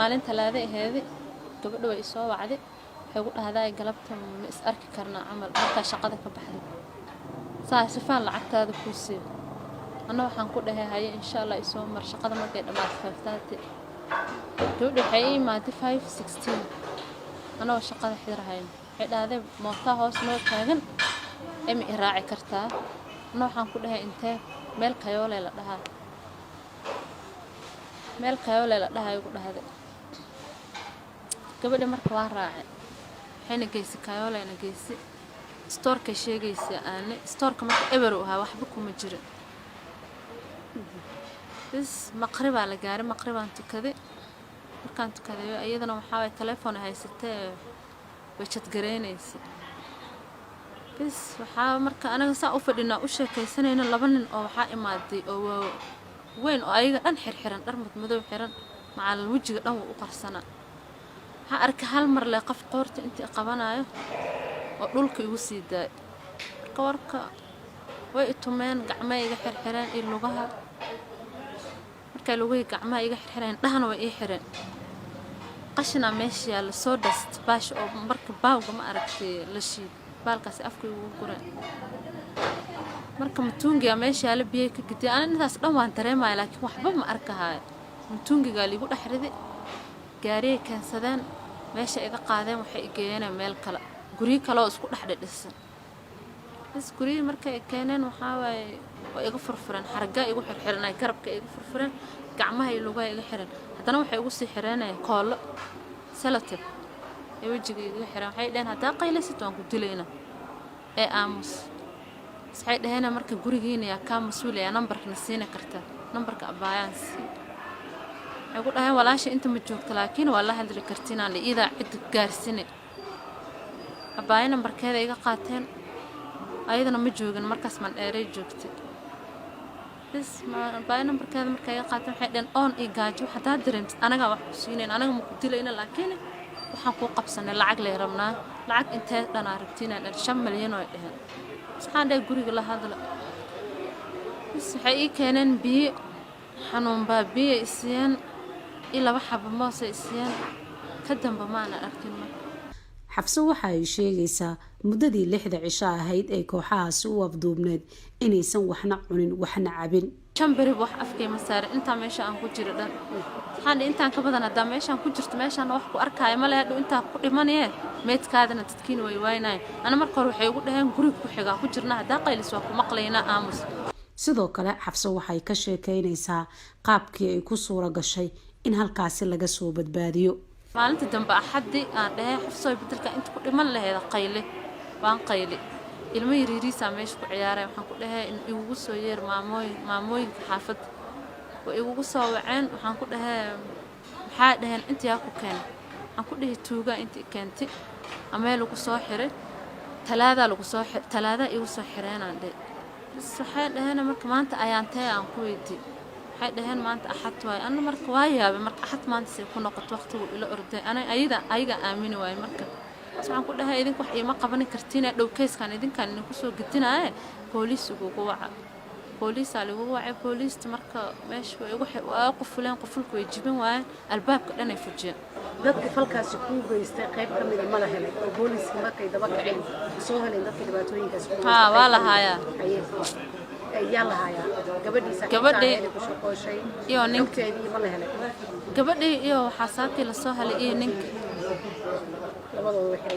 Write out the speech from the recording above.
maalin talaada aheedi gabadha way soo wacday waxay ugu dhahday galabta ma is arki karnaa camal marka shaqada ka baxday saasifaan lacagtaada ku sii ana waxaan ku dhahay haye insha Allah isoo mar shaqada markay dhamaato 5:30 gabadha waxay imaatay 5:16 ana shaqada xirahayn waxay dhahday mootaa hoos noo taagan emi iraaci kartaa ana waxaan ku dhahay intee meel kayoole la dhahaa meel kayoole la dhahay ugu dhahday gabadha marka waa raacay waxayna geysay kayoolena geysay stoorka sheegaysa aan stoorka marka ever u ahaa waxba kuma jirin bas maqribaa la gaaray maqribaan tukaday markaan tukaday ayadana waxa ay telefoon haysatay way chat gareynaysa bas waxa marka anaga saa u fadhina u sheekaysanayna laba nin oo waxa imaaday oo weyn oo ayaga dhan xirxiran dhar madow xiran macal wajiga dhan u qarsana waxa arka hal mar la qaf qoorta intii qabanayo oo dhulka igu sii daay warka way itumeen gacmaha iga xirxireen iyo lugaha markay lugaha gacmaha iga xirxireen dhahana way ii xireen qashina meesha la soo dast baash oo marka baawga ma aragtay la shiid baalkaas afka igu gureen marka mutungiga meesha la biyay ka gidii aan intaas dhan waan dareemay laakiin waxba ma arkahay mutungiga liigu dhaxriday gaariye keensadeen meesha iga qaadeen waxay geeyeen meel kale guri kale oo isku dhaxdhisan bas guri markay keeneen waxa way iga furfureen xarga igu xirxiranay garabka igu furfureen gacmaha iyo lugaha iga xiran hadana waxay ugu sii xireenay koolo salatif ee wajiga iga xiran waxay dheen hadaa qaylaysid waan ku dilayna ee aamus waxay dhaheen marka gurigiina yaa ka mas'uulaya nambarkana siina karta nambarka abaayaan ay ku dhahay walaasha inta ma joogto laakiin waa la hadli kartina liida cid gaarsiine abaay nambarkeeda iga qaateen ayadana ma joogin markaas man dheeray joogtay bas ma abaay nambarkeeda markay iga qaateen waxay dheen on i gaajo hadaa dareemtid anaga wax ku siineen anaga ma ku dilayna laakiin waxaan ku qabsanay lacag leey rabnaa lacag intee dhan aragtina 5 milyan oo dhaheen waxaan dhahay guriga la hadla bas waxay ii keeneen biyo xanuun baabiye isiyeen ila waxa moose isiyeen ka damba maana arkin xabso waxa ay sheegaysaa muddadii 6 cisho ahayd ee kooxahaasi u afduubneed inaysan waxna cunin waxna cabin jambari wax afkay ma saar inta meesha aan ku jiro dhan waxaan intaan ka badan hadaa meeshaan ku jirto meeshaan wax ku arkaayo ma leeyahay inta ku dhimanayee meedkaadana dadkiin way waynay ana marka hore waxay ugu dhaheen guriga ku xiga ku jirna hadaa qaylis waa ku maqlayna aamus sidoo kale xabso waxay ka sheekaynaysaa qaabkii ay ku suura gashay in halkaasi laga soo badbaadiyo maalinta dambe axadii aan dhahay xabso beddelka inta ku dhiman lahayd qayle waan qayle ilmo yariiriisa meesha ku ciyaaray waxaan ku dhahay in igu soo yeer maamooyinka xaafad oo igu soo waceen waxaan ku dhahay maxaa dhahan inta yaa ku keen waxaan ku dhahay tuuga inta keentay ama lagu soo xiray talaada igu soo xireenaan dhahay waxay dhahan marka maanta ayaan tahay aan ku weydii waxay dhahan maanta axad waay ana marka waa yaabay marka axad maanta si ku noqoto waqtigu ila orday ana ayaga aamini waay marka waxaan ku dhahay idinku wax ima qaban kartiin dhow keeskan idinkan ku soo gidinaaye booliisku ugu waca booliis lagu wacay booliista marka meesha way ugu qofuleen qofulku way jibin waayeen albaabka dhan ay fujiyeen dadka falkaasi ku geystay qayb ka mid ah ma la helay oo booliiska markay daba kaceen soo heleen dadka dhibaatooyinkaas waa la hayaa ayaa la hayaa gabadhii ku shaqooshay iyo ninkeedii ma la helay gabadhii iyo waxa saakay la soo helay iyo ninka labadooda waxay